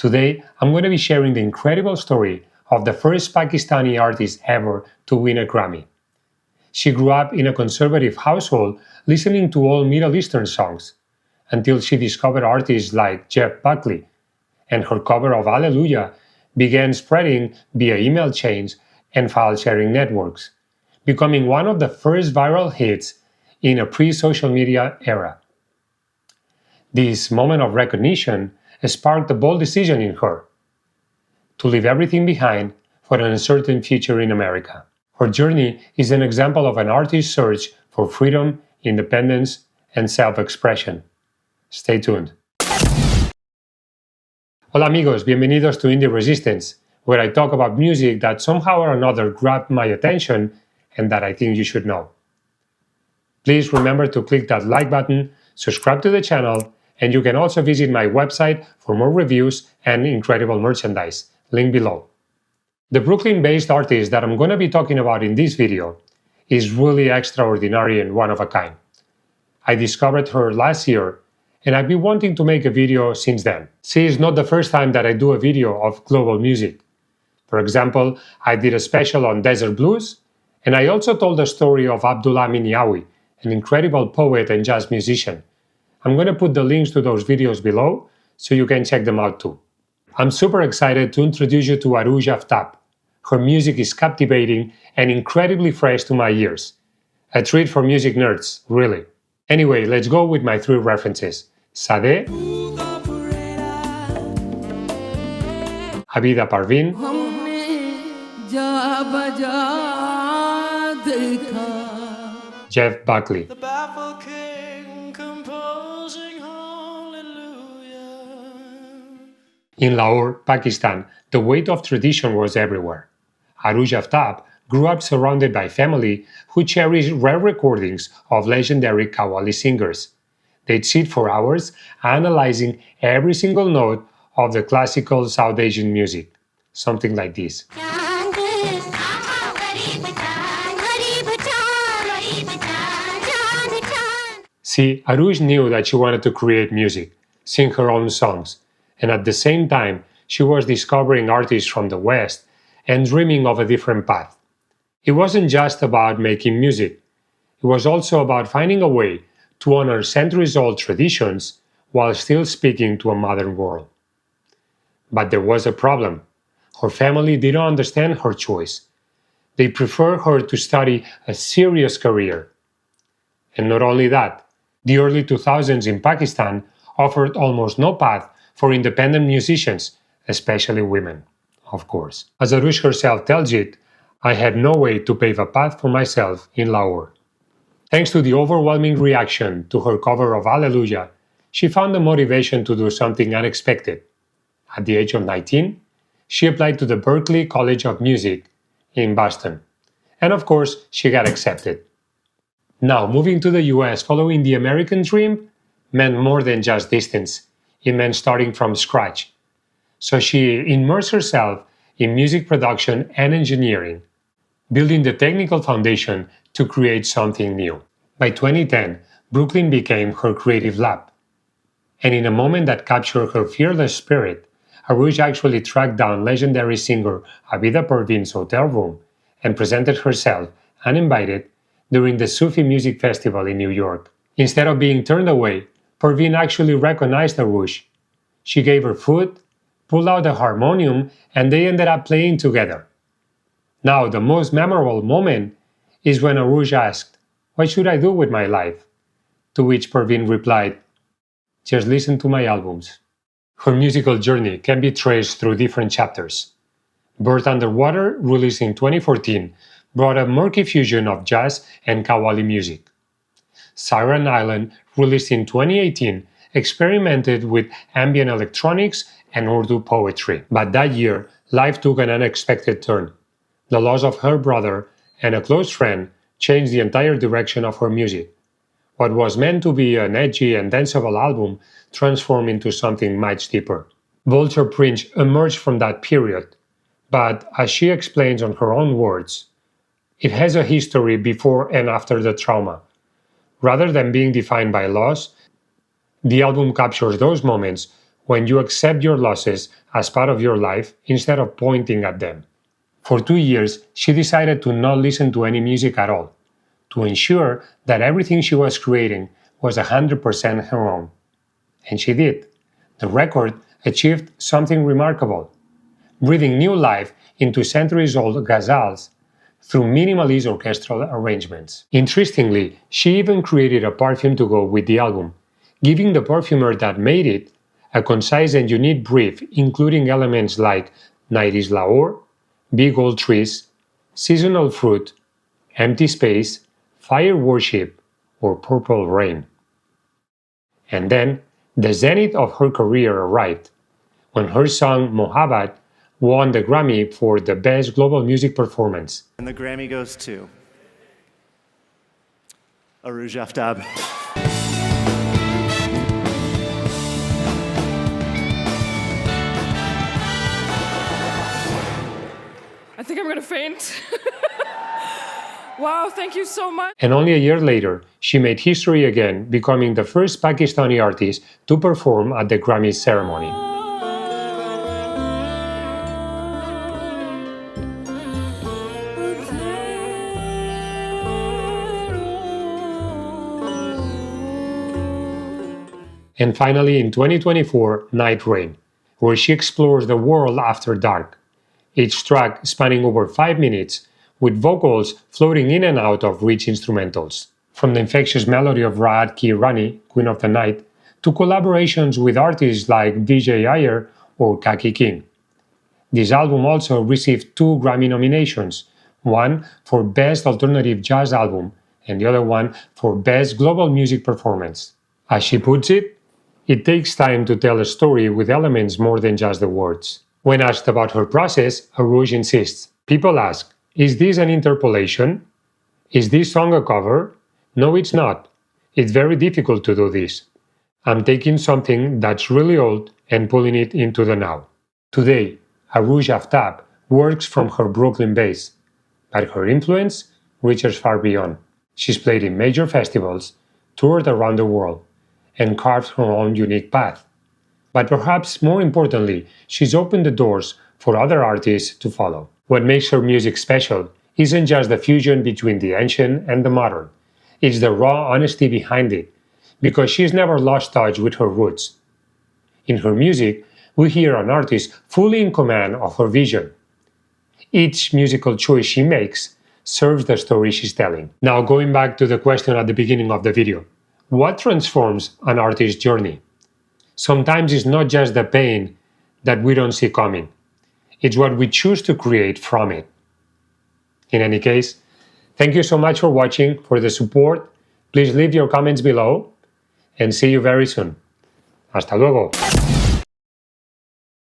Today, I'm going to be sharing the incredible story of the first Pakistani artist ever to win a Grammy. She grew up in a conservative household listening to all Middle Eastern songs until she discovered artists like Jeff Buckley, and her cover of Hallelujah began spreading via email chains and file-sharing networks, becoming one of the first viral hits in a pre-social media era. This moment of recognition sparked a bold decision in her to leave everything behind for an uncertain future in America. Her journey is an example of an artist's search for freedom, independence, and self-expression. Stay tuned. Hola amigos, bienvenidos to IndieResistance, where I talk about music that somehow or another grabbed my attention and that I think you should know. Please remember to click that like button, subscribe to the channel, and you can also visit my website for more reviews and incredible merchandise, link below. The Brooklyn-based artist that I'm going to be talking about in this video is really extraordinary and one of a kind. I discovered her last year, and I've been wanting to make a video since then. See, it's not the first time that I do a video of global music. For example, I did a special on desert blues, and I also told the story of Abdullah Miniawi, an incredible poet and jazz musician. I'm going to put the links to those videos below so you can check them out too. I'm super excited to introduce you to Arooj Aftab. Her music is captivating and incredibly fresh to my ears. A treat for music nerds, really. Anyway, let's go with my three references. Sade, Abida Parveen, Jeff Buckley. In Lahore, Pakistan, the weight of tradition was everywhere. Arooj Aftab grew up surrounded by family who cherished rare recordings of legendary Qawwali singers. They'd sit for hours analyzing every single note of the classical South Asian music. Something like this. See, Arooj knew that she wanted to create music, sing her own songs, and at the same time, she was discovering artists from the West and dreaming of a different path. It wasn't just about making music. It was also about finding a way to honor centuries-old traditions while still speaking to a modern world. But there was a problem. Her family didn't understand her choice. They preferred her to study a serious career. And not only that, the early 2000s in Pakistan offered almost no path for independent musicians, especially women, of course. As Arooj herself tells it, I had no way to pave a path for myself in Lahore. Thanks to the overwhelming reaction to her cover of Hallelujah, she found the motivation to do something unexpected. At the age of 19, she applied to the Berklee College of Music in Boston. And of course, she got accepted. Now, moving to the US following the American dream meant more than just distance. It meant starting from scratch. So she immersed herself in music production and engineering, building the technical foundation to create something new. By 2010, Brooklyn became her creative lab. And in a moment that captured her fearless spirit, Arooj actually tracked down legendary singer Abida Parveen's hotel room and presented herself, uninvited, during the Sufi Music Festival in New York. Instead of being turned away, Parveen actually recognized Arooj. She gave her food, pulled out a harmonium, and they ended up playing together. Now, the most memorable moment is when Arooj asked, "What should I do with my life?" To which Parveen replied, "Just listen to my albums." Her musical journey can be traced through different chapters. Birth Underwater, released in 2014, brought a murky fusion of jazz and Qawwali music. Siren Island, released in 2018, experimented with ambient electronics and Urdu poetry. But that year, life took an unexpected turn. The loss of her brother and a close friend changed the entire direction of her music. What was meant to be an edgy and danceable album transformed into something much deeper. Vulture Prince emerged from that period, but as she explains on her own words, it has a history before and after the trauma. Rather than being defined by loss, the album captures those moments when you accept your losses as part of your life instead of pointing at them. For 2 years, she decided to not listen to any music at all, to ensure that everything she was creating was 100% her own. And she did. The record achieved something remarkable, breathing new life into centuries-old ghazals through minimalist orchestral arrangements. Interestingly, she even created a perfume to go with the album, giving the perfumer that made it a concise and unique brief, including elements like Night is Lahore, big old trees, seasonal fruit, empty space, fire worship, or purple rain. And then, the zenith of her career arrived, when her song Mohabbat won the Grammy for the Best Global Music Performance. And the Grammy goes to Arooj Aftab. I think I'm gonna faint. Wow, thank you so much. And only a year later, she made history again, becoming the first Pakistani artist to perform at the Grammy ceremony. And finally, in 2024, Night Rain, where she explores the world after dark, each track spanning over 5 minutes, with vocals floating in and out of rich instrumentals. From the infectious melody of Rahat Ki Rani, Queen of the Night, to collaborations with artists like Vijay Iyer or Kaki King. This album also received 2 Grammy nominations, one for Best Alternative Jazz Album and the other one for Best Global Music Performance. As she puts it takes time to tell a story with elements more than just the words. When asked about her process, Arooj insists. People ask, is this an interpolation? Is this song a cover? No, it's not. It's very difficult to do this. I'm taking something that's really old and pulling it into the now. Today, Arooj Aftab works from her Brooklyn base, but her influence reaches far beyond. She's played in major festivals, toured around the world, and carved her own unique path. But perhaps more importantly, she's opened the doors for other artists to follow. What makes her music special isn't just the fusion between the ancient and the modern. It's the raw honesty behind it, because she's never lost touch with her roots. In her music, we hear an artist fully in command of her vision. Each musical choice she makes serves the story she's telling. Now, going back to the question at the beginning of the video, what transforms an artist's journey? Sometimes it's not just the pain that we don't see coming. It's what we choose to create from it. In any case, thank you so much for watching, for the support. Please leave your comments below, and see you very soon. Hasta luego.